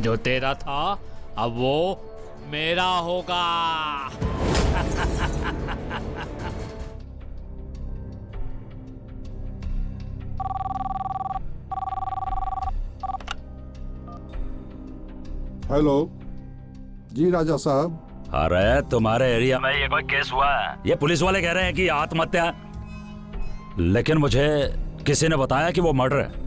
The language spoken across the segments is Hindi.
जो तेरा था अब वो मेरा होगा। हेलो जी राजा साहब। अरे तुम्हारे एरिया में ये कोई केस हुआ है? ये पुलिस वाले कह रहे हैं कि आत्महत्या, लेकिन मुझे किसी ने बताया कि वो मर्डर है।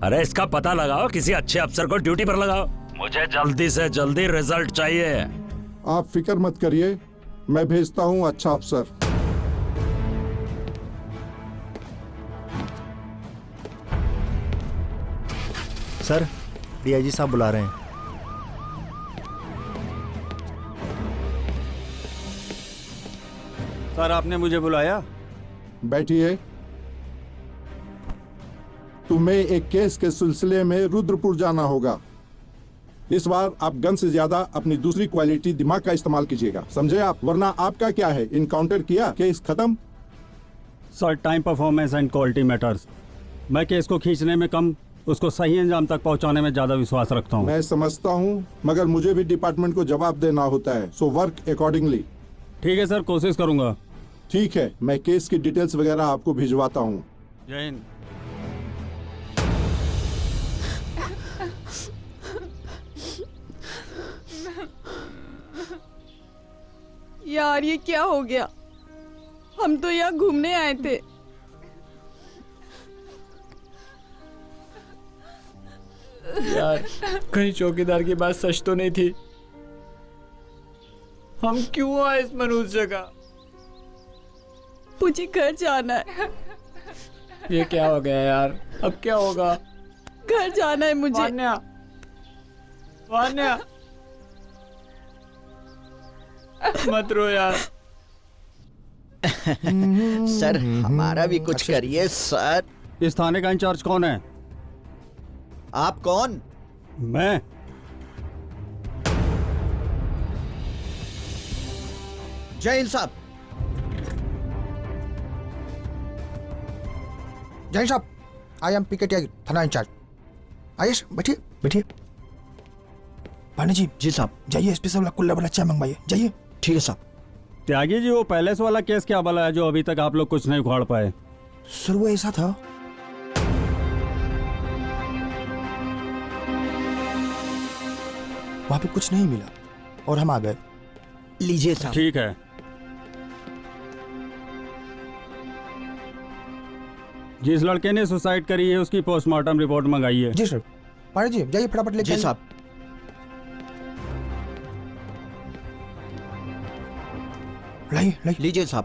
अरे इसका पता लगाओ, किसी अच्छे अफसर को ड्यूटी पर लगाओ। मुझे जल्दी से जल्दी रिजल्ट चाहिए। आप फिक्र मत करिए, मैं भेजता हूँ अच्छा अफसर। सर, डीआईजी साहब बुला रहे हैं। सर, आपने मुझे बुलाया? बैठिए। तुम्हें एक केस के सिलसिले में रुद्रपुर जाना होगा। इस बार आप गन से ज्यादा अपनी दूसरी क्वालिटी दिमाग का इस्तेमाल कीजिएगा, समझे आप? वरना आपका क्या है, इनकाउंटर किया, केस खत्म। Sir, time performance and quality matters. मैं केस को खींचने में कम, उसको सही अंजाम तक पहुंचाने में ज्यादा विश्वास रखता हूं। मैं समझता हूं, मगर मुझे भी डिपार्टमेंट को जवाब देना होता है, सो वर्क अकॉर्डिंगली। ठीक है सर, कोशिश करूंगा। ठीक है, मैं केस की डिटेल्स वगैरह आपको भिजवाता हूँ। जय हिंद। यार ये क्या हो गया? हम तो यहाँ घूमने आए थे। यार कहीं चौकीदार की बात सच तो नहीं थी? हम क्यों आए इस मनुष्य जगह? मुझे घर जाना है। ये क्या हो गया यार? अब क्या होगा? घर जाना है मुझे। वान्या, वान्या, मत रो यार। सर, हमारा भी कुछ करिए सर। इस थाने का इंचार्ज कौन है? आप कौन? मैं। जय हिंद साहब। जय साहब, आई एम पीके त्यागी, थाना इंचार्ज। आइए बैठिए बैठिए। पांडे जी। जी साहब। जाइए, स्पेशल कुल्ला वाला चाय मंगवाइए, जाइए। ठीक है साहब। त्यागी जी, वो पैलेस वाला केस क्या बला है जो अभी तक आप लोग कुछ नहीं उखाड़ पाए? सर वो ऐसा था, वहां पे कुछ नहीं मिला और हम आ गए। लीजिए साहब। ठीक है। जिस लड़के ने सुसाइड करी है उसकी पोस्टमार्टम रिपोर्ट मंगाइए। जी सर। पांडे जी जाइए फटाफट लेके। जी साहब। लाइए लाइए। लीजिए साहब।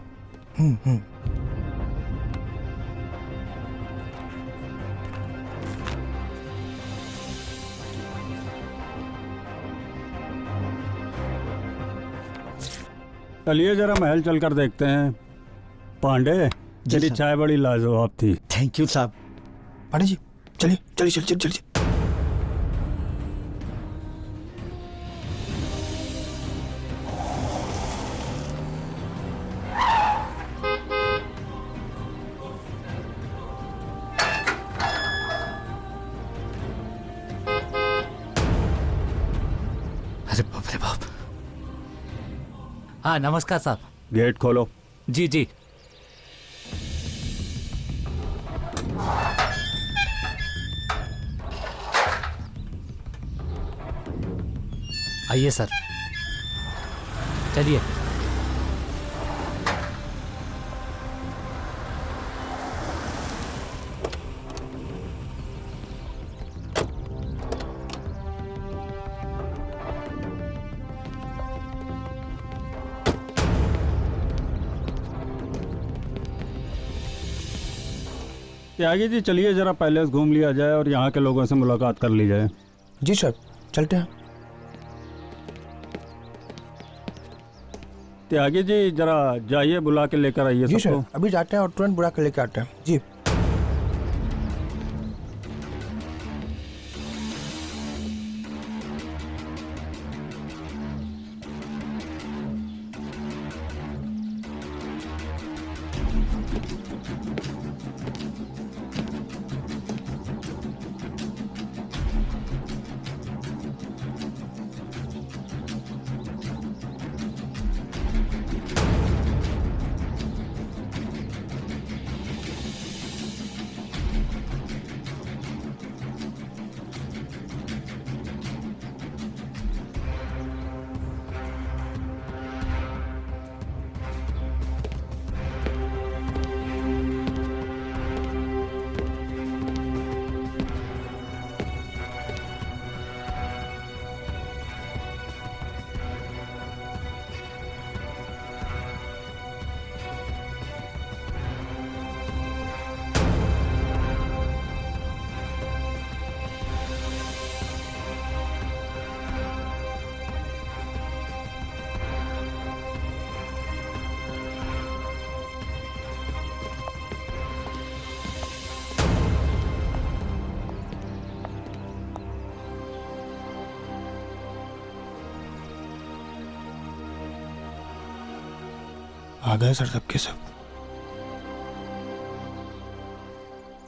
चलिए जरा महल चलकर देखते हैं। पांडे, तेरी साहब। चाय बड़ी लाजवाब थी। थैंक यू साहब। पांडे जी चलिए चलिए चलिए चलिए। अरे बाप रे बाप। हाँ नमस्कार साहब। गेट खोलो। जी जी। आइए सर, चलिए। त्यागी जी चलिए जरा पैलेस घूम लिया जाए और यहाँ के लोगों से मुलाकात कर ली जाए। जी सर, चलते हैं। त्यागी जी जरा जाइए, बुला के लेकर आइए जी सबको। सर, अभी जाते हैं और तुरंत बुला के लेके आते हैं। जी। आ गए सर सबके सब।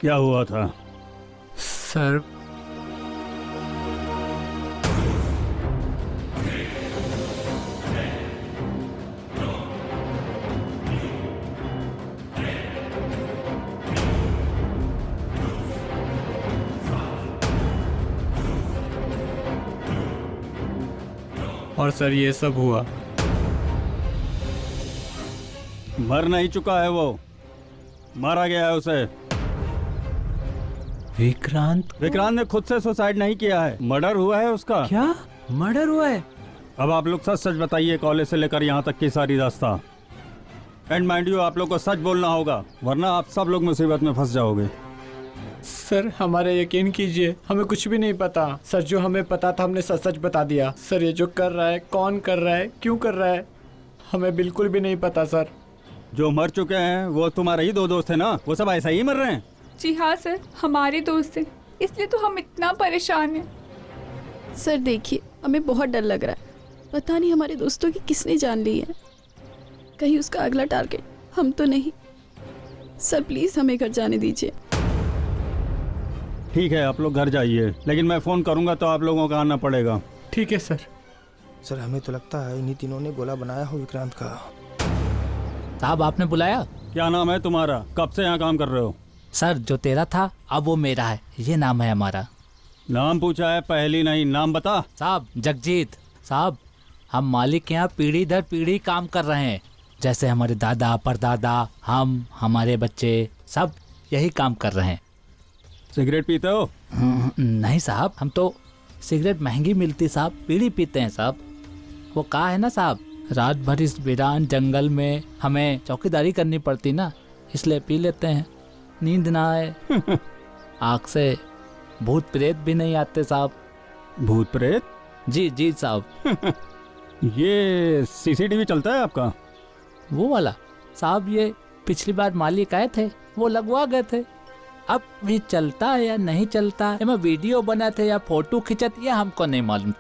क्या हुआ था? सर और सर ये सब हुआ। मर नहीं चुका है वो, मारा गया है उसे। विक्रांत विक्रांत ने खुद से सुसाइड नहीं किया है, मर्डर हुआ है उसका। क्या मर्डर हुआ है? अब आप लोग सच सच बताइए, कॉलेज से लेकर यहाँ तक की सारी रास्ता। एंड माइंड यू, आप लोग को सच बोलना होगा, वरना आप सब लोग मुसीबत में फंस जाओगे। सर हमारे यकीन कीजिए, हमें कुछ भी नहीं पता। सर जो हमें पता था हमने सच सच बता दिया। सर ये जो कर रहा है, कौन कर रहा है, क्यों कर रहा है, हमें बिल्कुल भी नहीं पता सर। जो मर चुके हैं वो तुम्हारे ही 2 दोस्त हैं ना, वो सब ऐसा ही मर रहे हैं। जी हाँ सर, हमारे दोस्त हैं, इसलिए तो हम इतना परेशान हैं। सर देखिए, हमें बहुत डर लग रहा है। पता नहीं हमारे दोस्तों की किसने जान ली है। कहीं उसका अगला टारगेट हम तो नहीं। सर प्लीज हमें घर जाने दीजिए। ठीक है, आप लोग घर जाइए, लेकिन मैं फोन करूंगा तो आप लोगों का आना पड़ेगा। ठीक है सर। सर हमें तो लगता है इन्हीं तीनों ने गोला बनाया हो विक्रांत का। साहब आपने बुलाया? क्या नाम है तुम्हारा? कब से यहाँ काम कर रहे हो? सर जो तेरा था अब वो मेरा है, ये नाम है हमारा। नाम पूछा है, पहली नहीं, नाम बता। साहब जगजीत। साहब हम मालिक के यहाँ पीढ़ी दर पीढ़ी काम कर रहे हैं, जैसे हमारे दादा परदादा, हम, हमारे बच्चे सब यही काम कर रहे हैं। सिगरेट पीते हो? नहीं साहब, हम तो सिगरेट महंगी मिलती साहब, बीड़ी पीते हैं साहब। वो कहा है ना साहब, रात भर इस वीरान जंगल में हमें चौकीदारी करनी पड़ती ना, इसलिए पी लेते हैं, नींद ना आए। आँख से भूत प्रेत भी नहीं आते साहब। भूत प्रेत? जी जी साहब। ये सीसीटीवी चलता है आपका? वो वाला साहब, ये पिछली बार मालिक आए थे, वो लगवा गए थे। अब ये चलता है या नहीं चलता, मैं वीडियो बना थे या फोटो खिंचत, ये हमको नहीं मालूम।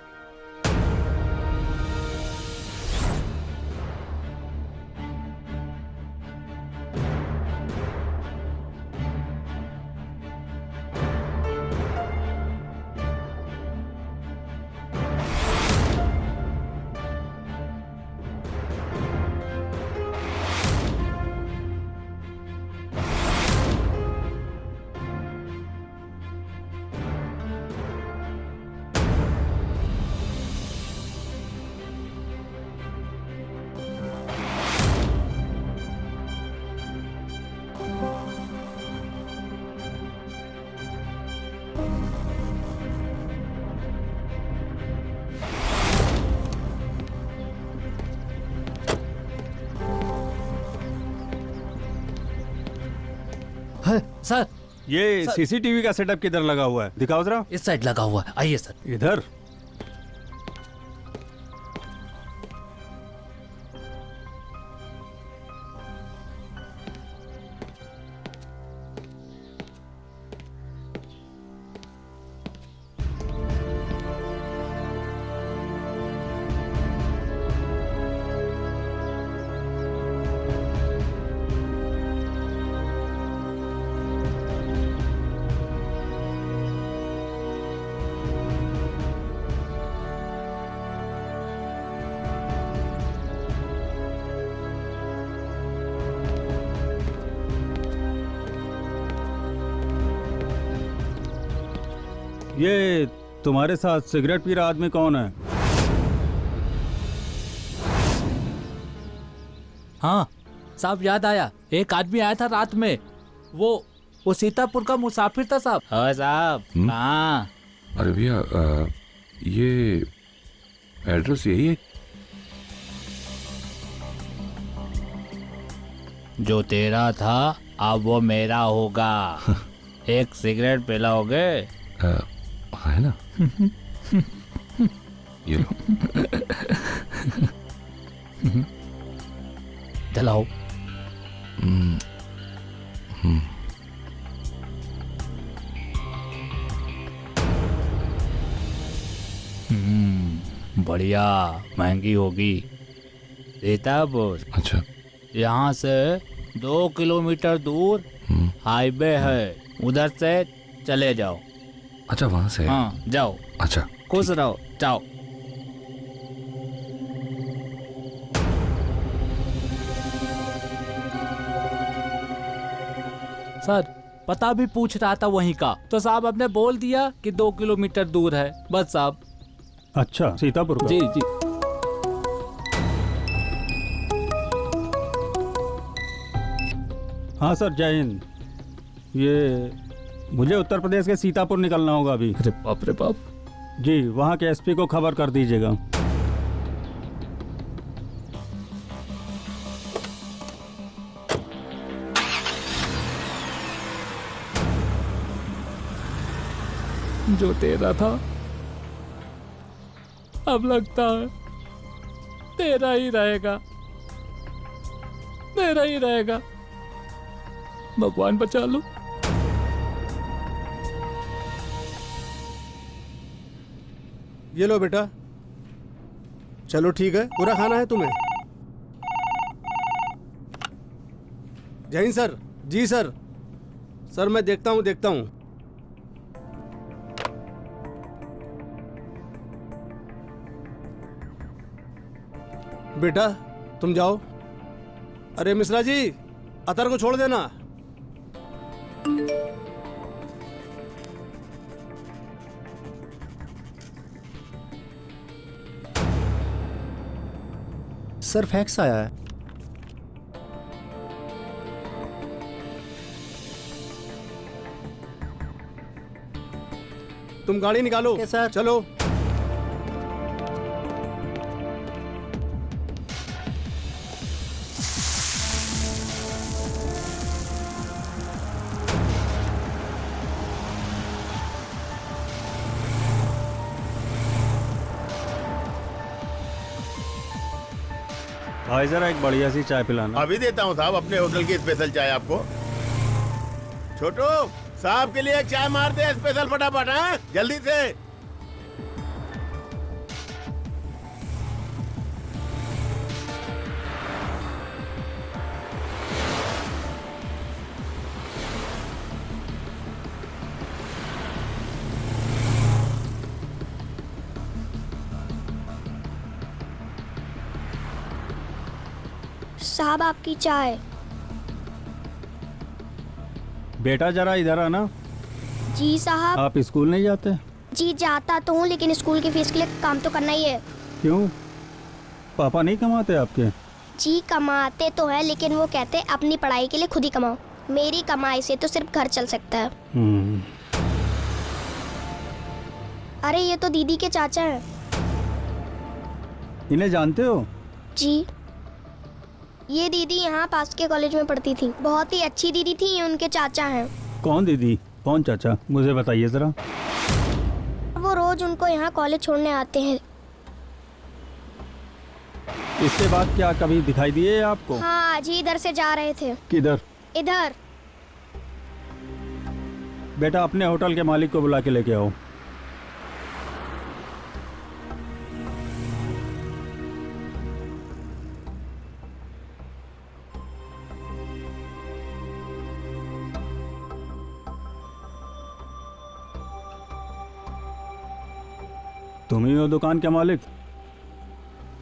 सर ये सीसीटीवी का सेटअप किधर लगा हुआ है? दिखाओ जरा। इस साइड लगा हुआ है, आइए सर। इधर? ये तुम्हारे साथ सिगरेट पी रहा आदमी कौन है? हाँ साहब, याद आया, एक आदमी आया था रात में, वो सीतापुर का मुसाफिर था साहब। हाँ साहब। हाँ अरे भैया, ये एड्रेस यही है? जो तेरा था अब वो मेरा होगा। एक सिगरेट पिलाओगे? है ना? ये लो। जलाओ। बढ़िया, महंगी होगी। सीतापुर। अच्छा, यहाँ से 2 किलोमीटर दूर हाईवे है, उधर से चले जाओ। अच्छा वहाँ से? हाँ जाओ। अच्छा खुश रहो, जाओ। सर पता भी पूछ रहा था वहीं का, तो साहब आपने बोल दिया कि 2 किलोमीटर दूर है, बस साहब। अच्छा सीतापुर का? जी जी। हाँ सर, जय हिंद। ये मुझे उत्तर प्रदेश के सीतापुर निकलना होगा अभी। अरे बाप रे बाप। जी, वहाँ के एसपी को खबर कर दीजिएगा। जो तेरा था अब लगता है तेरा ही रहेगा, तेरा ही रहेगा। भगवान बचा लो। ये लो बेटा। चलो ठीक है, पूरा खाना है तुम्हें? जय हिंद सर। जी सर। सर मैं देखता हूँ। बेटा तुम जाओ। अरे मिश्रा जी, अतर को छोड़ देना। सर फैक्स आया है। तुम गाड़ी निकालो। सर चलो। भाई जरा एक बढ़िया सी चाय पिलाना। अभी देता हूँ साहब, अपने होटल की स्पेशल चाय आपको। छोटू साहब के लिए एक चाय मार दे स्पेशल, फटाफट। हाँ जल्दी से। साहब आपकी चाय। बेटा जरा इधर आना। जी साहब। आप स्कूल नहीं जाते? जी जाता तो हूँ, लेकिन स्कूल की फीस के लिए काम तो करना ही है। क्यों, पापा नहीं कमाते आपके? जी कमाते तो है, लेकिन वो कहते अपनी पढ़ाई के लिए खुद ही कमाओ। मेरी कमाई से तो सिर्फ घर चल सकता है। अरे ये तो दीदी के चाचा हैं। इन्हें जानते हो? जी, ये दीदी यहाँ पास के कॉलेज में पढ़ती थी, बहुत ही अच्छी दीदी थी। ये उनके चाचा हैं। कौन दीदी, कौन चाचा, मुझे बताइए जरा। वो रोज उनको यहाँ कॉलेज छोड़ने आते हैं। इसके बाद क्या कभी दिखाई दिए आपको? हाँ आज ही इधर से जा रहे थे। किधर? इधर। बेटा अपने होटल के मालिक को बुला के लेके आओ। तुम ही हो दुकान के मालिक?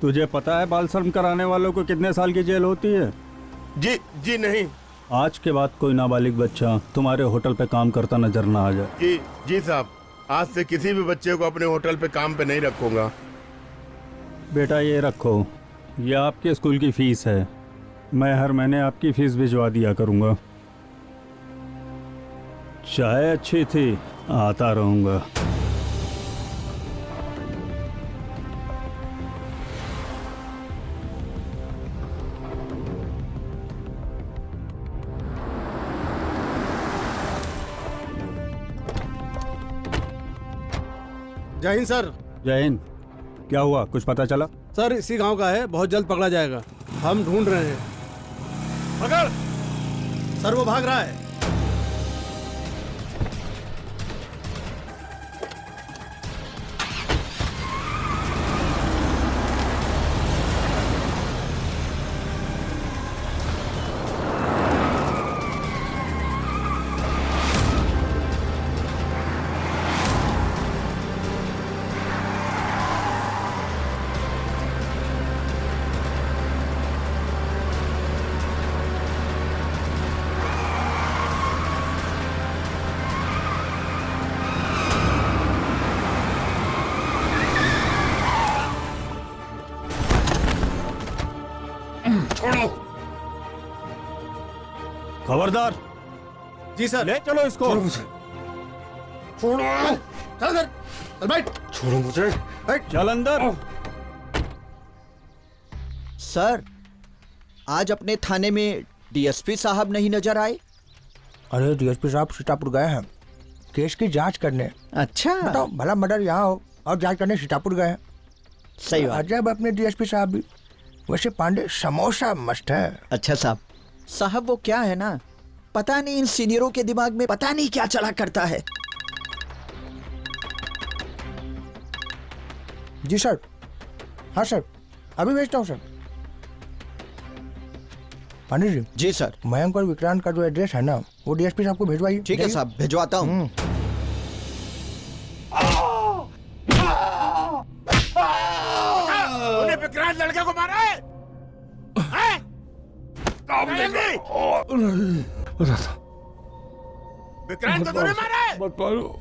तुझे पता है बाल श्रम कराने वालों को कितने साल की जेल होती है? जी नहीं। आज के बाद कोई नाबालिग बच्चा तुम्हारे होटल पे काम करता नजर ना आ जाए। जी साहब, आज से किसी भी बच्चे को अपने होटल पे काम पे नहीं रखूंगा। बेटा ये रखो, ये आपके स्कूल की फीस है। मैं हर महीने आपकी फीस भिजवा दिया करूंगा। चाय अच्छी थी, आता रहूंगा। जय हिंद सर। जय हिंद। क्या हुआ, कुछ पता चला? सर इसी गांव का है, बहुत जल्द पकड़ा जाएगा। हम ढूंढ रहे हैं। पकड़। सर वो भाग रहा है। छोड़ो। खबरदार। जी सर। ले चलो इसको। छोड़ो मुझे, छोड़ो। चल सर, चल बैठ। छोड़ो मुझे। चल अंदर। सर, आज अपने थाने में डीएसपी साहब नहीं नजर आए। अरे डीएसपी साहब सीतापुर गए हैं केस की जांच करने। अच्छा, बताओ भला मर्डर यहाँ हो और जांच करने सीतापुर गए हैं। सही बात। अजब अपने डीएसपी साहब भी। वैसे पांडे समोसा मस्त है। अच्छा साहब वो क्या है ना, पता नहीं इन सीनियरों के दिमाग में पता नहीं क्या चला करता है। जी सर। हाँ सर, अभी भेजता हूँ सर। पांडे जी। जी सर। मयंक और विक्रांत का जो एड्रेस है ना, वो डीएसपी साहब को भिजवाइए। ठीक है साहब, भिजवाता हूँ। तूने विक्रांत लड़के को मारा है? हैं? विक्रांत को तूने मारा है? मत मारो।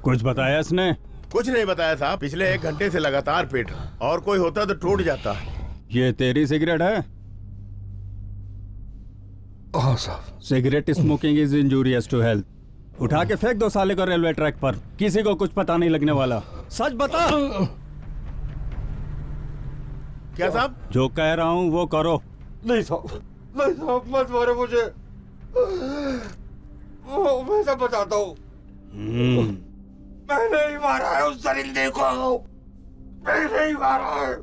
कुछ बताया इसने? कुछ नहीं बताया साहब, पिछले 1 घंटे से लगातार पेट, और कोई होता तो टूट जाता। ये तेरी सिगरेट है? हाँ साहब। Cigarette smoking is injurious to health. उठा के फेंक दो साले को रेलवे ट्रैक पर, किसी को कुछ पता नहीं लगने वाला। सच बता। क्या साहब? जो कह रहा हूँ वो करो। नहीं साहब, नहीं साहब, मत मारो मुझे। मैं सब बताता हूँ। मैंने ही मारा है उस दरिंदे को, मैंने ही मारा है।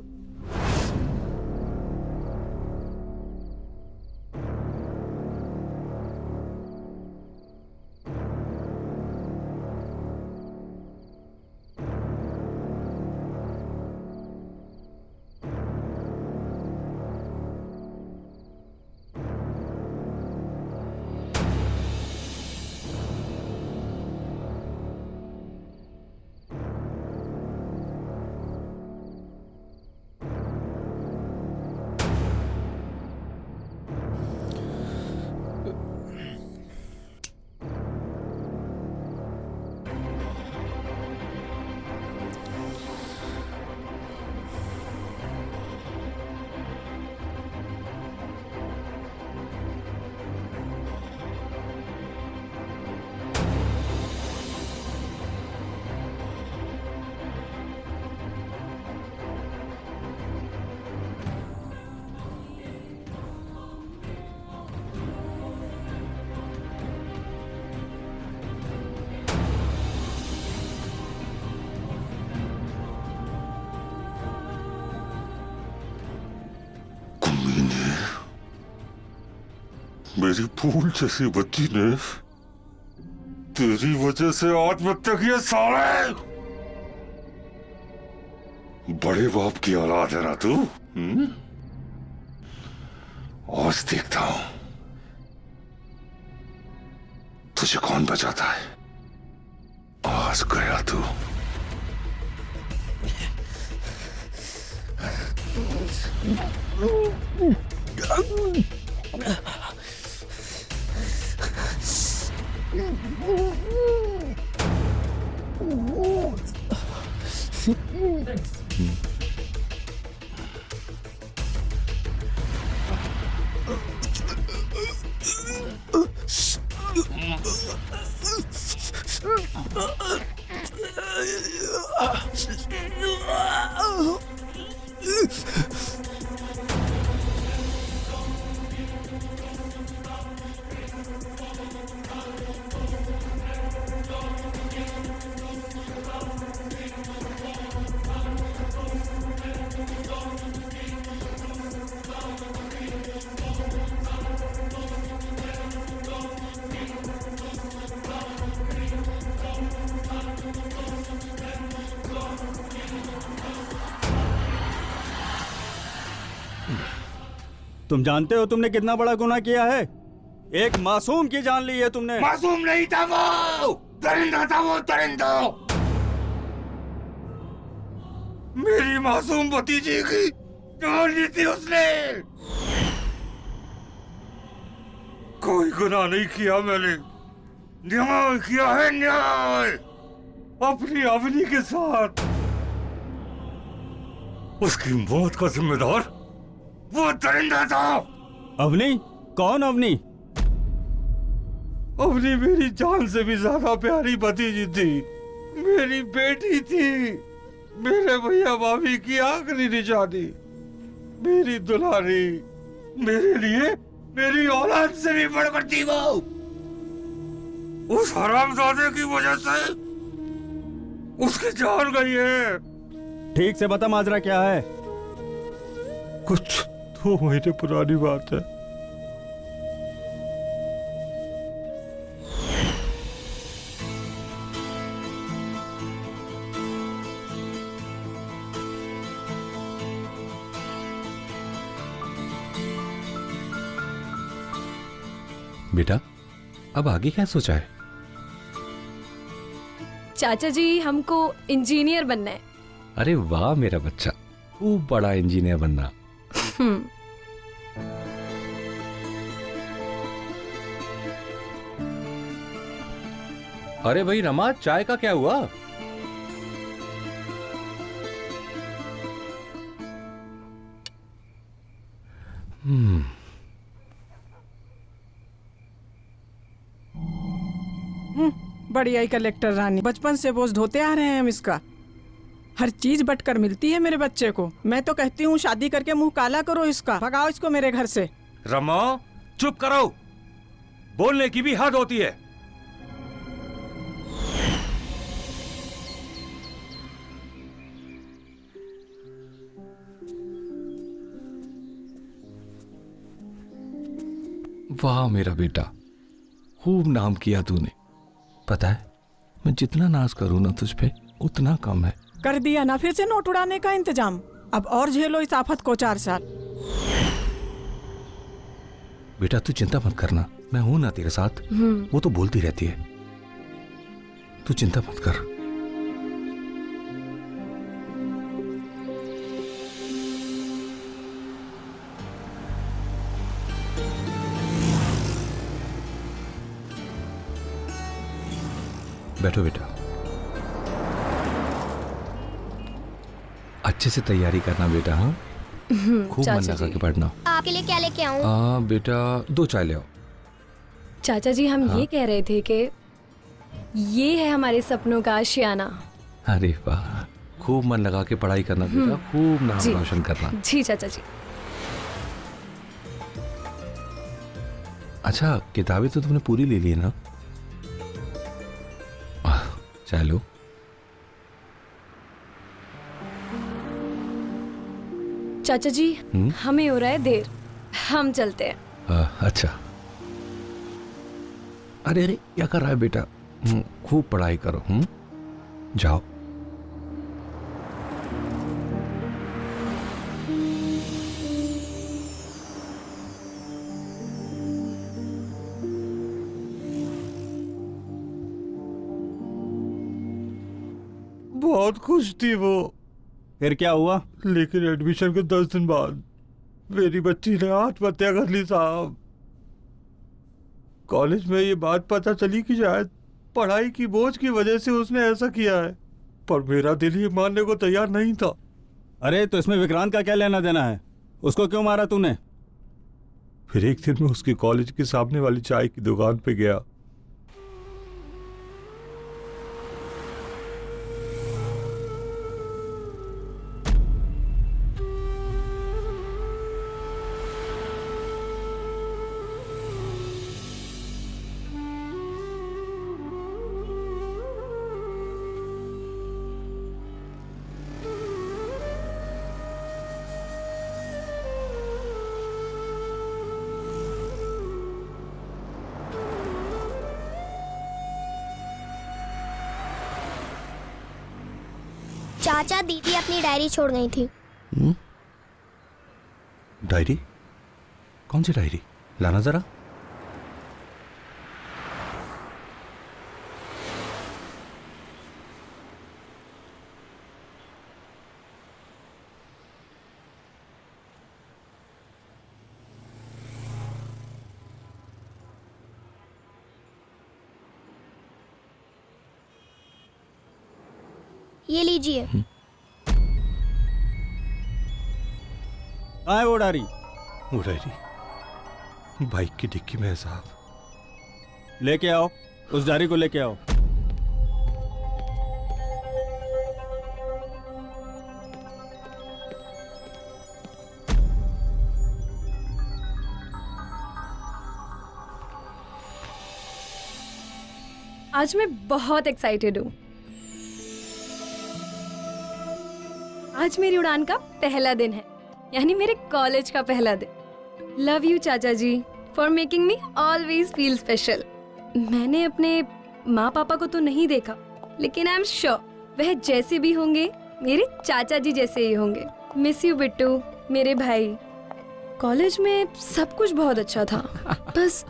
मेरी फूल जैसी बच्ची ने तेरी वजह से आत्महत्या की है साले। बड़े बाप की औलाद है ना तू? आज देखता हूं तुझे कौन बचाता है। आज गया तू। तुम जानते हो तुमने कितना बड़ा गुनाह किया है? एक मासूम की जान ली है तुमने। मासूम नहीं था वो, दरिंदा था वो, दरिंदा। मेरी मासूम भतीजी की जान ली थी उसने। कोई गुनाह नहीं किया मैंने, न्याय किया है, न्याय अपनी अवनी के साथ। उसकी मौत का जिम्मेदार वो दरिंदा था। अवनी? कौन अवनी? अवनी मेरी जान से भी ज्यादा प्यारी भतीजी थी, मेरी बेटी थी, मेरे भैया भाभी की आखिरी निशानी, मेरी दुलारी, मेरे लिए मेरी औलाद से भी बढ़कर थी वो। उस हरामजादे की वजह से उसकी जान गई है। ठीक से बता माजरा क्या है? कुछ 2 महीने पुरानी बात है। बेटा, अब आगे क्या सोचा है? चाचा जी, हमको इंजीनियर बनना है। अरे वाह मेरा बच्चा, खूब बड़ा इंजीनियर बनना। अरे भाई रमा, चाय का क्या हुआ? बढ़िया ही कलेक्टर रानी, बचपन से बोझ ढोते आ रहे हैं हम इसका। हर चीज बटकर मिलती है मेरे बच्चे को। मैं तो कहती हूँ शादी करके मुंह काला करो इसका, भगाओ इसको मेरे घर से। रमा, चुप करो, बोलने की भी हद होती है। वाह मेरा बेटा, खूब नाम किया तूने। पता है, मैं जितना नाज करूं ना तुझ पे उतना कम है। कर दिया ना फिर से नोट उड़ाने का इंतजाम। अब और झेलो इस आफत को 4 साल। बेटा तू चिंता मत करना, मैं हूं ना तेरे साथ। वो तो बोलती रहती है, तू चिंता मत कर। बैठो बेटा, अच्छे से तैयारी करना बेटा। हाँ, खूब मन लगा के पढ़ना। आपके लिए क्या लेके आऊं? बेटा 2 चाय ले आओ। चाचा जी, हम ये कह रहे थे कि ये है हमारे सपनों का आशियाना। अरे वाह, खूब मन लगा के पढ़ाई करना बेटा, खूब नाम रोशन करना। जी चाचा जी। अच्छा, किताबें तो तुमने पूरी ले ली है ना? चलो, चाचा जी, हमें हो रहा है देर, हम चलते हैं। अच्छा। अरे अरे, क्या कर रहा है बेटा? खूब पढ़ाई करो। जाओ। बहुत खुश थी वो। फिर क्या हुआ? लेकिन एडमिशन के 10 दिन बाद मेरी बच्ची ने आत्महत्या कर ली साहब। कॉलेज में ये बात पता चली कि शायद पढ़ाई की बोझ की वजह से उसने ऐसा किया है, पर मेरा दिल ये मानने को तैयार नहीं था। अरे तो इसमें विक्रांत का क्या लेना देना है? उसको क्यों मारा तूने? फिर एक दिन मैं उसके कॉलेज के सामने वाली चाय की दुकान पे गया। चाचा, दीदी अपनी डायरी छोड़ गई थी। डायरी? कौन सी डायरी? लाना जरा। ये लीजिए। कहाँ है वो डायरी? वो डायरी बाइक की डिक्की में है साहब। लेके आओ, उस डायरी को लेके आओ। आज मैं बहुत एक्साइटेड हूँ। आज मेरी उड़ान का पहला दिन है, यानी मेरे कॉलेज का पहला दिन। लव यू चाचा जी for making me always feel special. मैंने अपने माँ पापा को तो नहीं देखा, लेकिन आई एम श्योर वह जैसे भी होंगे मेरे चाचा जी जैसे ही होंगे। मिस यू बिट्टू मेरे भाई। कॉलेज में सब कुछ बहुत अच्छा था, बस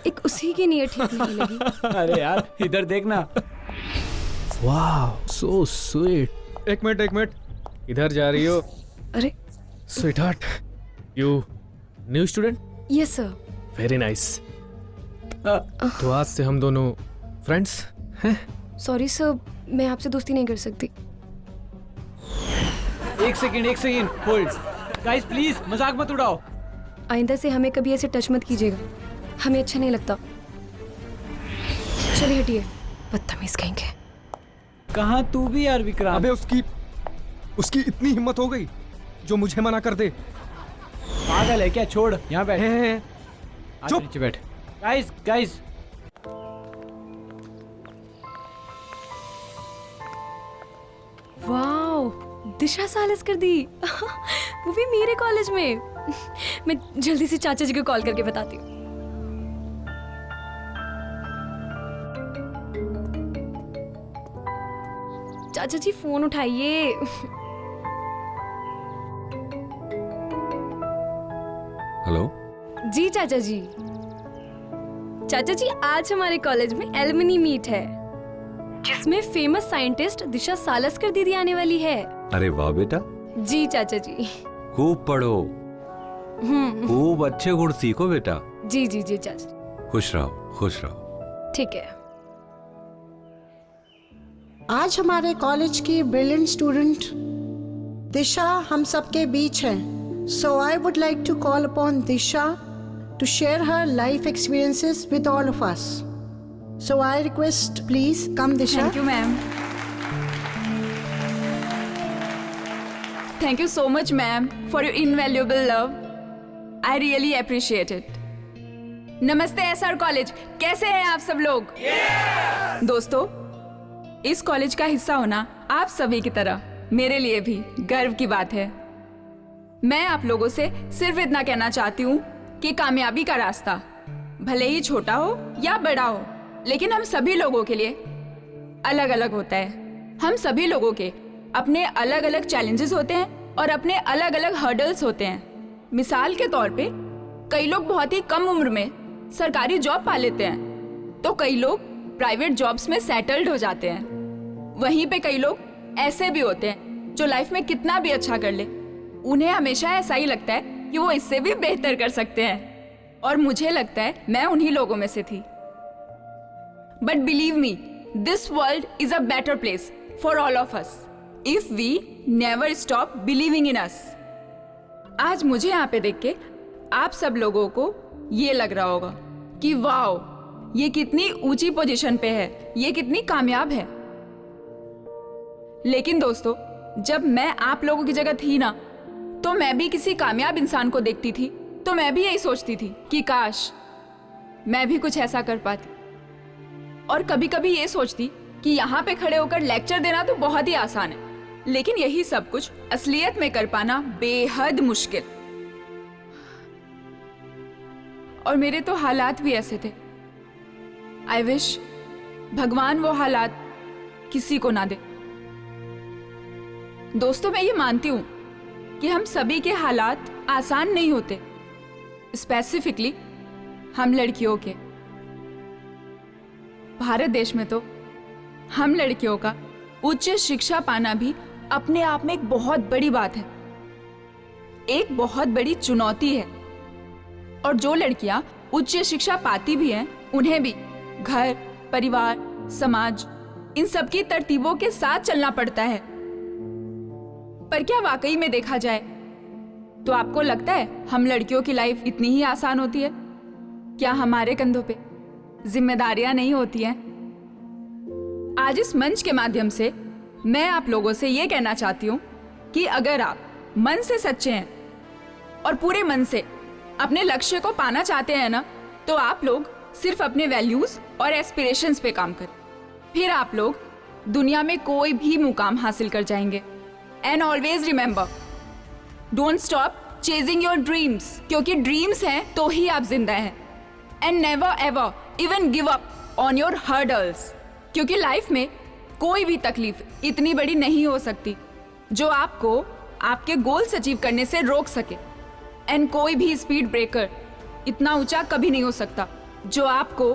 एक उसी की नीयत ठीक नहीं लगी। अरे यार इधर देखना। वाह सो स्वीट। एक मिनट, इधर जा रही हो? अरे sweetheart, you new student? Yes sir. Very nice. तो आज से हम दोनों फ्रेंड्स हैं? सॉरी सर, मैं आपसे दोस्ती नहीं कर सकती। एक सेकेंड होल्ड। गाइस प्लीज मजाक मत उड़ाओ। आइंदा से हमें कभी ऐसे टच मत कीजिएगा, हमें अच्छा नहीं लगता। चलिए हटिए, बदतमीज कहेंगे। कहाँ तू भी यार विक्रांत। अबे उसकी इतनी हिम्मत हो गई जो मुझे मना कर दे। पागल है क्या? छोड़, यहाँ बैठ। चुप। नीचे बैठ। गाइस वाओ, दिशा सालिस कर दी। वो भी मेरे कॉलेज में। मैं जल्दी से चाचा जी को कॉल करके बताती हूँ। चाचा जी फोन उठाइए। हेलो जी चाचा जी। चाचा जी आज हमारे कॉलेज में एलुमनी मीट है, जिसमें फेमस साइंटिस्ट दिशा सालस्कर दीदी आने वाली है। अरे वाह बेटा, जी चाचा जी। खूब पढ़ो, खूब अच्छे गुण सीखो बेटा। जी जी जी चाचा। खुश रहो। ठीक है। आज हमारे कॉलेज की ब्रिलियंट स्टूडेंट दिशा हम सबके बीच है। So I would like to call upon Disha to share her life experiences with all of us. So I request please come Disha. Thank you ma'am. Thank you so much ma'am for your invaluable love. I really appreciate it. नमस्ते एसआर कॉलेज, कैसे हैं आप सब लोग? दोस्तों, इस कॉलेज का हिस्सा होना आप सभी की तरह मेरे लिए भी गर्व की बात है। मैं आप लोगों से सिर्फ इतना कहना चाहती हूँ कि कामयाबी का रास्ता भले ही छोटा हो या बड़ा हो, लेकिन हम सभी लोगों के लिए अलग अलग होता है। हम सभी लोगों के अपने अलग अलग चैलेंजेस होते हैं और अपने अलग अलग हर्डल्स होते हैं। मिसाल के तौर पे कई लोग बहुत ही कम उम्र में सरकारी जॉब पा लेते हैं, तो कई लोग प्राइवेट जॉब्स में सेटल्ड हो जाते हैं। वहीं पे कई लोग ऐसे भी होते हैं जो लाइफ में कितना भी अच्छा कर ले, उन्हें हमेशा ऐसा ही लगता है कि वो इससे भी बेहतर कर सकते हैं। और मुझे लगता है मैं उन्हीं लोगों में से थी। But believe me, this world is a better place for all of us if we never stop believing in us. आज मुझे यहाँ पे देख के आप सब लोगों को ये लग रहा होगा कि वाओ, ये कितनी ऊंची पोजीशन पे है, ये कितनी कामयाब है। लेकिन दोस्तों, जब मैं आप लोगों की जगह थी ना, तो मैं भी किसी कामयाब इंसान को देखती थी तो मैं भी यही सोचती थी कि काश मैं भी कुछ ऐसा कर पाती। और कभी कभी ये सोचती कि यहाँ पे खड़े होकर लेक्चर देना तो बहुत ही आसान है, लेकिन यही सब कुछ असलियत में कर पाना बेहद मुश्किल। और मेरे तो हालात भी ऐसे थे। आई विश भगवान वो हालात किसी को ना दे। दोस्तों, मैं ये मानती हूं कि हम सभी के हालात आसान नहीं होते, स्पेसिफिकली हम लड़कियों के। भारत देश में तो हम लड़कियों का उच्च शिक्षा पाना भी अपने आप में एक बहुत बड़ी बात है, एक बहुत बड़ी चुनौती है। और जो लड़कियां उच्च शिक्षा पाती भी हैं, उन्हें भी घर, परिवार, समाज इन सबकी तरतीबों के साथ चलना पड़ता है। पर क्या वाकई में देखा जाए तो आपको लगता है हम लड़कियों की लाइफ इतनी ही आसान होती है? क्या हमारे कंधों पे जिम्मेदारियां नहीं होती हैं? आज इस मंच के माध्यम से मैं आप लोगों से ये कहना चाहती हूँ कि अगर आप मन से सच्चे हैं और पूरे मन से अपने लक्ष्य को पाना चाहते हैं ना, तो आप लोग सिर्फ अपने वैल्यूज और एस्पिरेशंस पे काम करें, फिर आप लोग दुनिया में कोई भी मुकाम हासिल कर जाएंगे। And always remember, don't stop chasing your dreams, क्योंकि ड्रीम्स हैं तो ही आप जिंदा हैं। And never ever even give up on your hurdles, क्योंकि लाइफ में कोई भी तकलीफ इतनी बड़ी नहीं हो सकती जो आपको आपके गोल्स अचीव करने से रोक सके। एंड कोई भी स्पीड ब्रेकर इतना ऊंचा कभी नहीं हो सकता जो आपको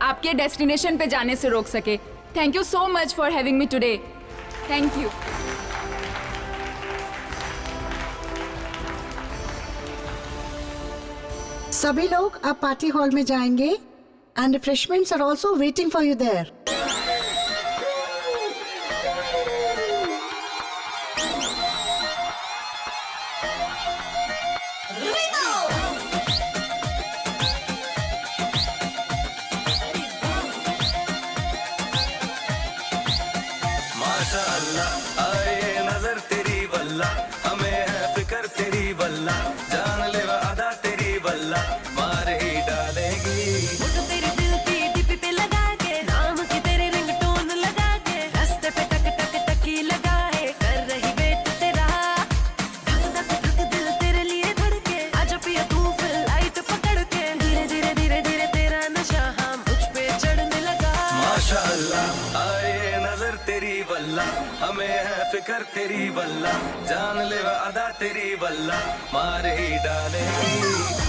आपके डेस्टिनेशन पे जाने से रोक सके। Thank you so much for having me today. Thank you. सभी लोग अब पार्टी हॉल में जाएंगे and refreshments are also waiting for you there. माशाअल्लाह आए नजर तेरी वल्ला, हमें है फिक्र तेरी वल्ला, जान ले वादा तेरी वल्ला, मार ही डालेगी। वो तो तेरे दिल की डिपी पे लगा के, नाम की तेरे रिंगटोन लगा के, रास्ते पे टक टक टकी लगाए, कर रही वेट तेरा, धक धक धक दिल तेरे लिए धड़के, आजा पिया तू फ्लाइट पकड़ के, धीरे धीरे धीरे धीरे तेरा नशा हाँ मुझ पे चढ़ने लगा। माशाअल्लाह आए नजर तेरी वल्ला, हमें है फिक्र तेरी वल्ला, जान ले वादा तेरी वल्ला, मार ही डालेगी।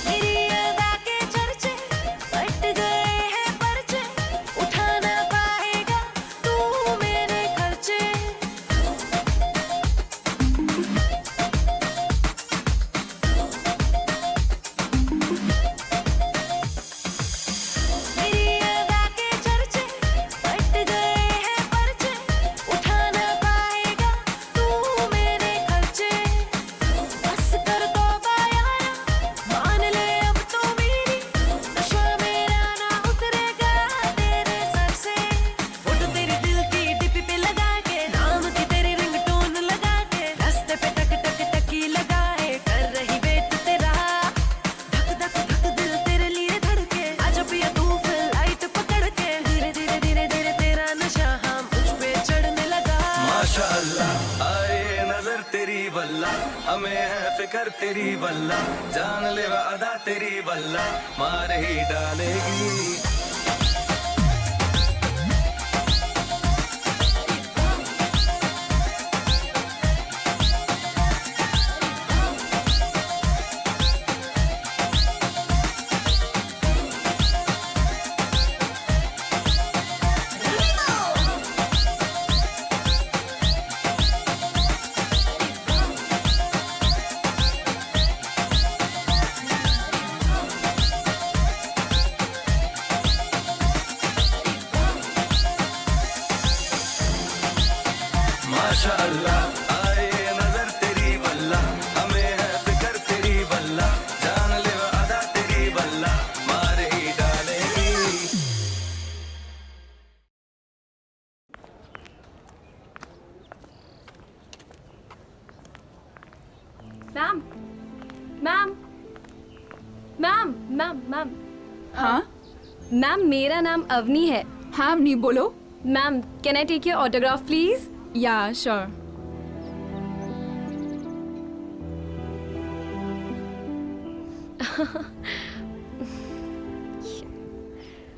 मेरी अदा के चर्चे बट गए हैं पर्चे, उठा ना पाएगा तू मेरे खर्चे। मेरी अदा के चर्चे बट गए हैं पर्चे, उठा ना पाएगा तू मेरे खर्चे। बस कर तौबा यारा, मान ले अब तो मेरी, नशा मेरा ना उतरेगा तेरे सर से। फोटो तेरे दिल की डिपी पे लगा के, नाम की तेरी रिंगटोन लगा के, रास्ते पे टक टक टकी लगाए, कर रही वेट तेरा, धक धक धक दिल तेरे लिए धड़के, आजा पिया तू फ्लाइट पकड़ के, धीरे धीरे धीरे धीरे तेरा नशा हाँ मुझ पे चढ़ने लगा। माशाअल्लाह आए नजर तेरी वल्ला, हमें है फिक्र तेरी वल्ला, जान ले वादा तेरी वल्ला, मार ही डालेगी। माशाअल्लाह आए नजर तेरी वल्ला, हमें है फिक्र तेरी वल्ला, जान ले वादा तेरी वल्ला, मार ही डालेगी। Ma'am ma'am ma'am ma'am ma'am हाँ मैम, मेरा नाम अवनी है। हाँ अवनी बोलो। Ma'am, can I take your autograph please? Yeah sure.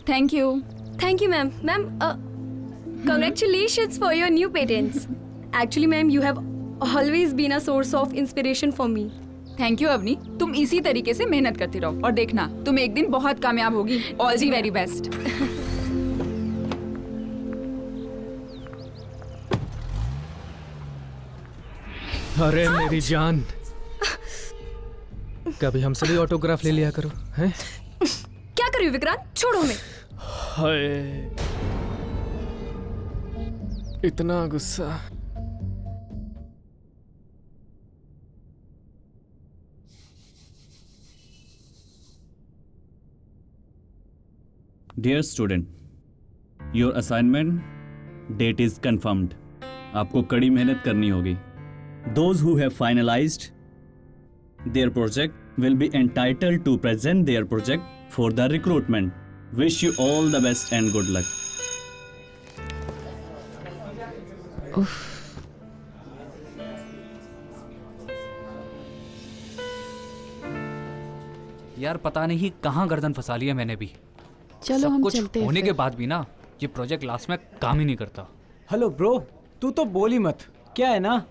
Thank you. Thank you, ma'am. Ma'am, congratulations for your new patents. Actually, ma'am, you have always been a source of inspiration for me. Thank you Avni, तुम इसी तरीके से मेहनत करती रहो और देखना तुम एक दिन बहुत कामयाब होगी। All the very best. अरे मेरी जान, कभी हमसे भी ऑटोग्राफ ले लिया करो, हैं? क्या कर रही हो विक्रांत? छोड़ो हमें। हाय, इतना गुस्सा। Dear student, your assignment date is confirmed. आपको कड़ी मेहनत करनी होगी। Those who have finalized their project will be entitled to present their project for the recruitment. Wish you all the best and good luck. यार पता नहीं कहाँ गर्दन फंसा लिया मैंने भी। चलो सब हम कुछ चलते हैं होने फिर। के बाद भी ना ये प्रोजेक्ट लास्ट में काम ही नहीं करता। हेलो ब्रो, तू तो बोल ही मत। क्या है ना,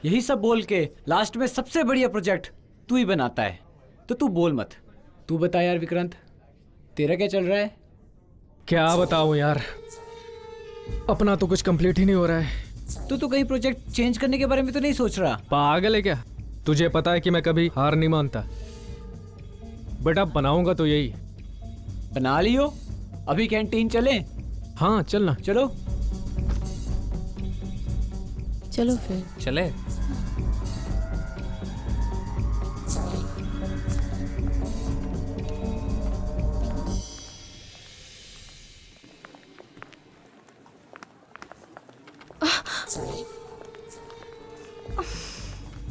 यही सब बोल के लास्ट में सबसे बढ़िया प्रोजेक्ट तू ही बनाता है, तो तू बोल मत। तू बता यार विक्रांत, तेरा क्या चल रहा है? क्या बताऊं यार, अपना तो कुछ कंप्लीट ही नहीं हो रहा है। तू कहीं प्रोजेक्ट चेंज करने के बारे में तो नहीं सोच रहा? पागल है क्या? तुझे पता है कि मैं कभी हार नहीं मानता, बट अब बनाऊंगा तो यही। बना लियो, अभी कैंटीन चले? हाँ चलना। चलो चलो फिर चले।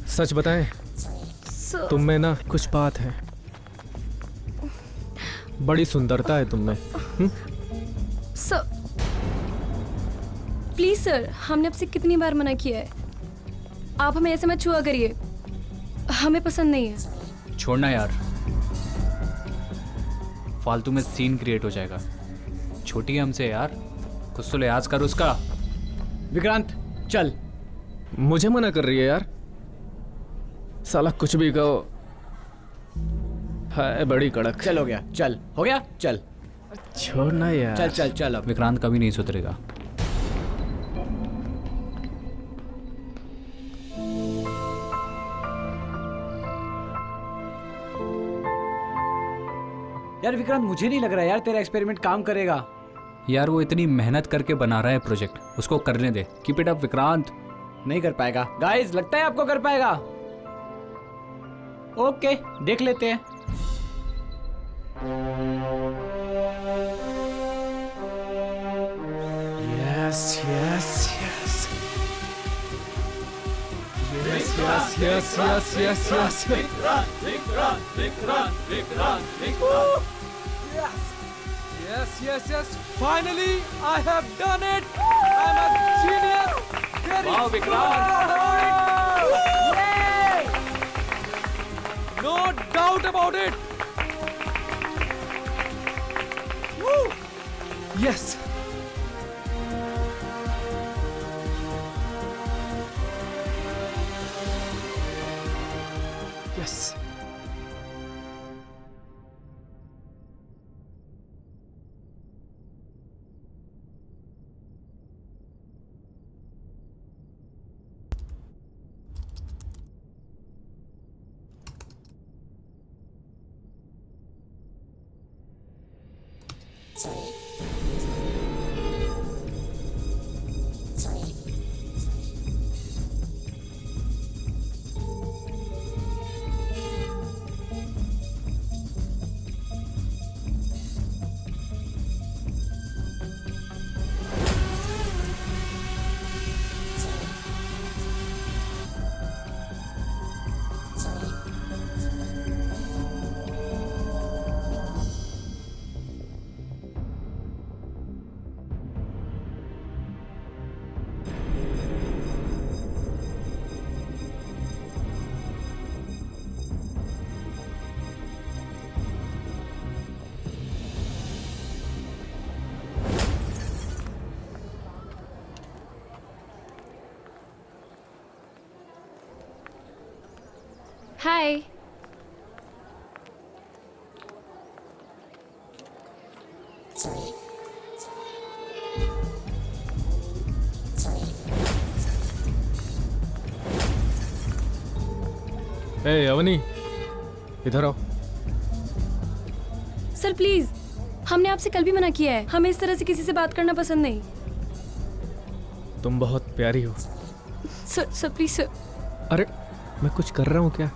सच बताएं, तुम में ना कुछ बात है, बड़ी सुंदरता है तुम में। सर प्लीज सर, हमने आपसे कितनी बार मना किया है, आप हमें ऐसे मत छुआ करिए, हमें पसंद नहीं है। छोड़ना यार, फालतू में सीन क्रिएट हो जाएगा। छोटी है हमसे यार, कुछ तो लिहाज कर उसका। विक्रांत चल। मुझे मना कर रही है यार? साला कुछ भी कहो, है बड़ी कड़क। चल हो गया, चल हो गया, चल छोड़ना यार। चल चल चल अब। विक्रांत कभी नहीं सुधरेगा। यार विक्रांत, मुझे नहीं लग रहा यार तेरा एक्सपेरिमेंट काम करेगा। यार वो इतनी मेहनत करके बना रहा है प्रोजेक्ट, उसको करने दे। Keep it up Vikrant. नहीं कर पाएगा। गाइस, लगता है आपको कर पाएगा। ओके, देख लेते हैं। Yes yes yes yes yes yes yes yes yes. Yes, yes, yes. Finally, I have done it. I'm a genius. Wow, Vikrant. No doubt about it. Woo. Yes. Yes. हाय। ए अवनी, इधर आओ। सर प्लीज, हमने आपसे कल भी मना किया है, हमें इस तरह से किसी से बात करना पसंद नहीं। तुम बहुत प्यारी हो। Sir please sir. अरे मैं कुछ कर रहा हूँ क्या?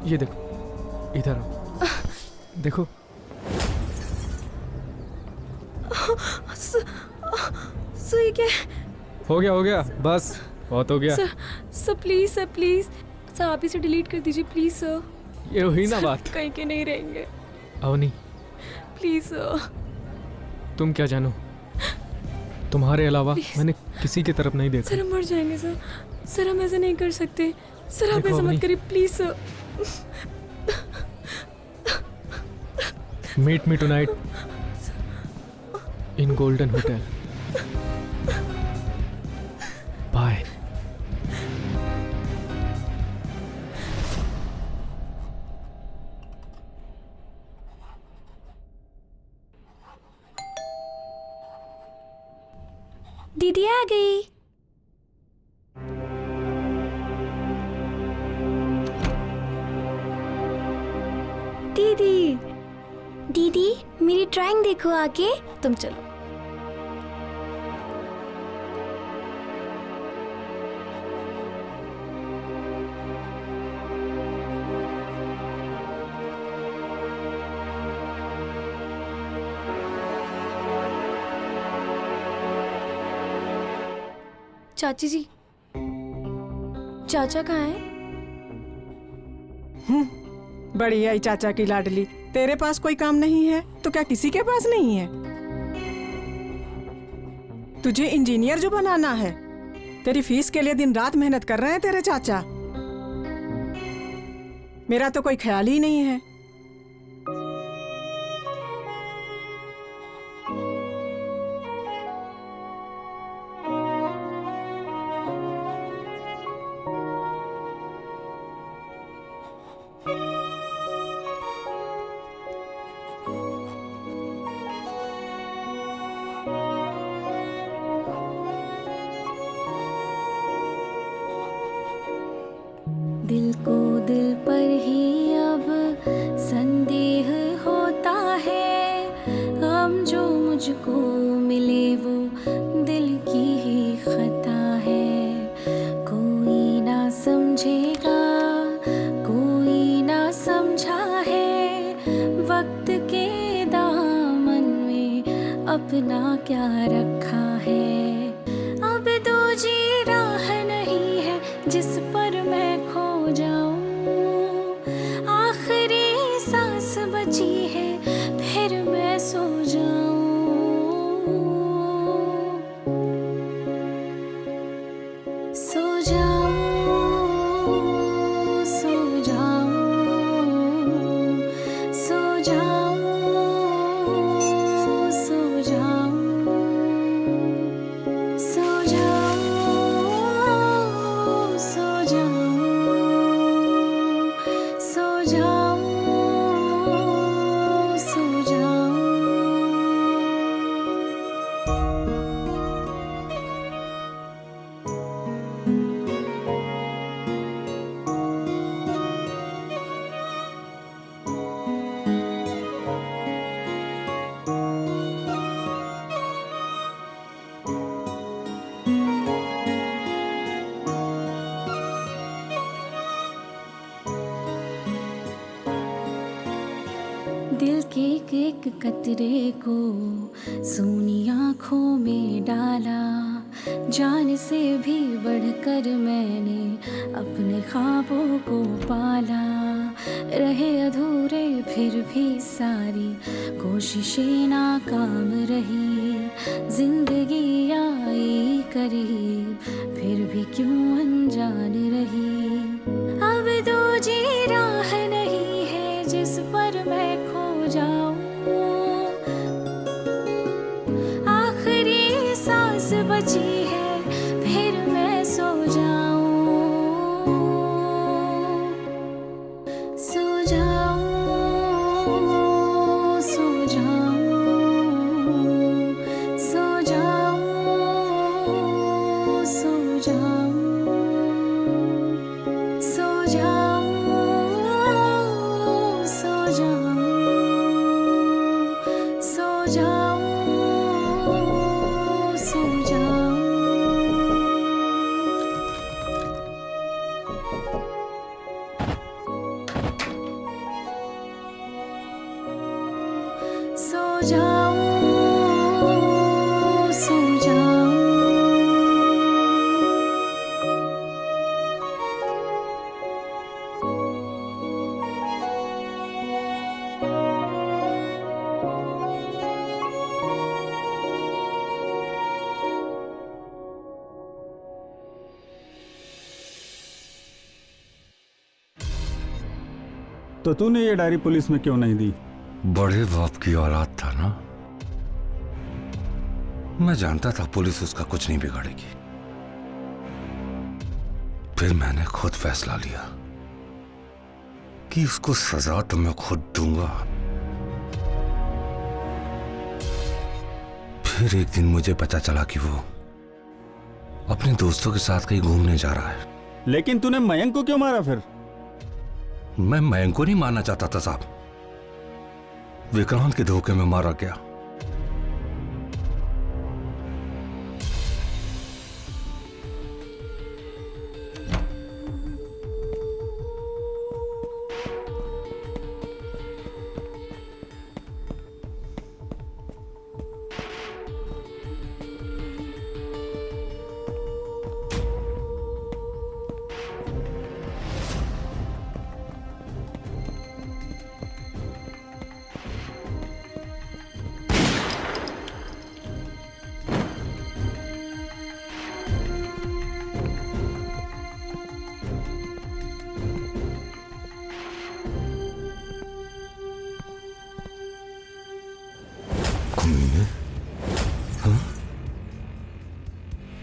ये देखो, इधर आओ, देखो। सर ये क्या है? हो गया, बस बहुत हो गया। सर प्लीज सर आप इसे डिलीट कर दीजिए प्लीज सर। ये हुई ना बात। कहीं के नहीं रहेंगे। Avni please sir. तुम क्या जानो, तुम्हारे अलावा मैंने किसी की तरफ नहीं देखा। सर हम मर जाएंगे सर। सर हम ऐसा नहीं कर सकते। सर आप ऐसा मत करिए please sir. Meet me tonight in golden hotel. Bye. दीदी आ गई। दीदी मेरी ड्राइंग देखो आके। तुम चलो। चाची जी, चाचा कहाँ है? बढ़िया ही चाचा की लाडली। तेरे पास कोई काम नहीं है तो क्या किसी के पास नहीं है? तुझे इंजीनियर जो बनाना है, तेरी फीस के लिए दिन रात मेहनत कर रहे हैं तेरे चाचा। मेरा तो कोई ख्याल ही नहीं है। दिल को दिल पर ही अब संदेह होता है, हम जो मुझको मिले वो दिल की ही खता है। कोई ना समझेगा, कोई ना समझा है, वक्त के दामन में अपना क्या रखा है। अब दूजी राह नहीं है जिस पर मैं खो जाऊं, आखिरी सांस बची है फिर मैं सो जाऊं। सो जाऊं, सो जाऊं, सो जाऊं, सो जाऊं, सो जाऊं, सो जाऊं, सो जाऊं, सो जाऊं। दिल के एक कतरे को सोनी आँखों में डाला, जान से भी बढ़कर मैंने अपने ख्वाबों को पाला। रहे अधूरे फिर भी सारी कोशिशें नाकाम रही, जिंदगी आई करीब फिर भी क्यों अनजान रही। अब दूजी राह नहीं है जिस पर मैं खो जाऊं, आखिरी सांस बची है फिर मैं सो जाऊं। जाऊं सो जाऊं। तो तूने ये डायरी पुलिस में क्यों नहीं दी? बड़े बाप की औलाद था ना, मैं जानता था पुलिस उसका कुछ नहीं बिगाड़ेगी। फिर मैंने खुद फैसला लिया कि उसको सजा तो मैं खुद दूंगा। फिर एक दिन मुझे पता चला कि वो अपने दोस्तों के साथ कहीं घूमने जा रहा है। लेकिन तूने मयंक को क्यों मारा फिर? मैं मयंक को नहीं मारना चाहता था साहब, विक्रांत के धोखे में मारा गया।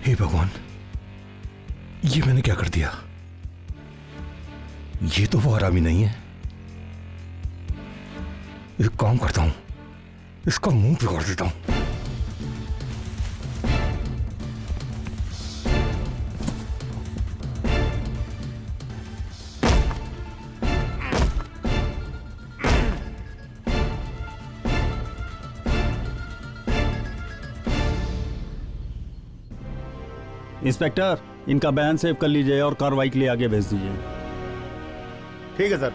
हे भगवान, ये मैंने क्या कर दिया? ये तो वो हरामी नहीं है। एक काम करता हूं, इसका मुंह बिगाड़ देता हूं। इंस्पेक्टर, इनका बयान सेव कर लीजिए और कार्रवाई के लिए आगे भेज दीजिए। ठीक है sir.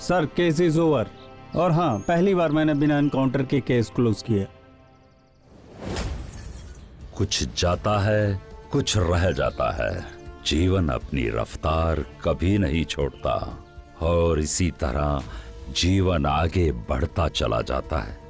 Sir, case is over. और हाँ, पहली बार मैंने बिना एनकाउंटर के केस क्लोज किया। कुछ जाता है, कुछ रह जाता है। जीवन अपनी रफ्तार कभी नहीं छोड़ता और इसी तरह जीवन आगे बढ़ता चला जाता है।